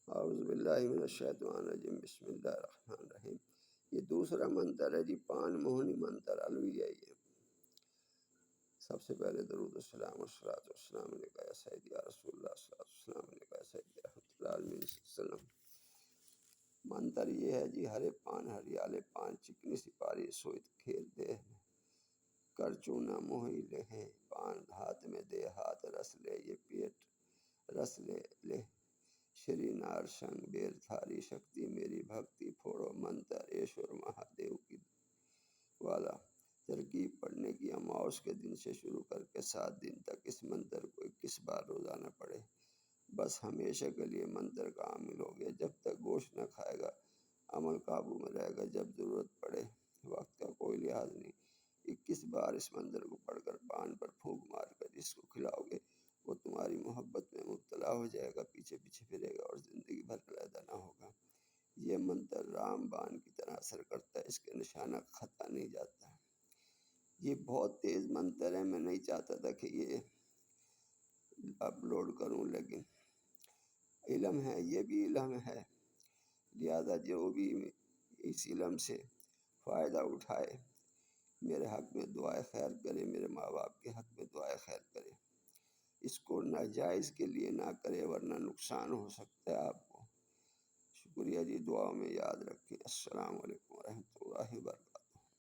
اعوذ باللہ من الشیطان الرجیم، بسم اللہ الرحمن الرحیم۔ یہ دوسرا منتر ہے جی، پان موہنی منتر الوی ہے یہ۔ سب سے پہلے درود السلام والصلاۃ والسلام علیکہ یا سیدی یا رسول اللہ، صلاۃ والسلام علیکہ یا سیدی رحمۃ اللہ علیہ وسلم۔ منتر یہ ہے جی، ہرے پان ہریالے پان چکنی سپاری سوئت کھیل دے، کر چونا موہی لے پان ہاتھ میں دے، ہاتھ رس لے یہ پیٹ رس لے لے، شری نار سنگ بیر تھاری شکتی میری بھکتی پھوڑو منتر ایشور مہادیو کی والا۔ ترکیب پڑھنے کی اماوس کے دن سے شروع کر کے 7 دن تک اس منتر کو 21 بار روزانہ پڑھے، بس ہمیشہ کے لیے منتر کا عامل ہو گیا۔ جب تک گوشت نہ کھائے گا عمل قابو میں رہے گا، جب ضرورت پڑے وقت کا کوئی لحاظ نہیں۔ 21 بار اس منتر کو پڑھ کر پان پر پھونک مار کر جس کو کھلاؤ گے وہ تمہاری محبت میں مبتلا ہو جائے گا، پیچھے پیچھے پھرے گا اور زندگی بھر علیحدہ نہ ہوگا۔ یہ منتر رام بان کی طرح اثر کرتا ہے، اس کے نشانہ کھتا نہیں جاتا۔ یہ بہت تیز منتر ہے، میں نہیں چاہتا تھا کہ یہ اپلوڈ کروں، لیکن علم ہے، یہ بھی علم ہے، لہذا جو بھی اس علم سے فائدہ اٹھائے میرے حق میں دعائے خیر کرے، میرے ماں باپ کے حق میں دعائے خیر کرے، اس کو ناجائز کے لیے نہ کرے ورنہ نقصان ہو سکتا ہے آپ کو۔ شکریہ جی، دعاؤں میں یاد رکھیں۔ السلام علیکم ورحمۃ اللہ وبرکاتہ۔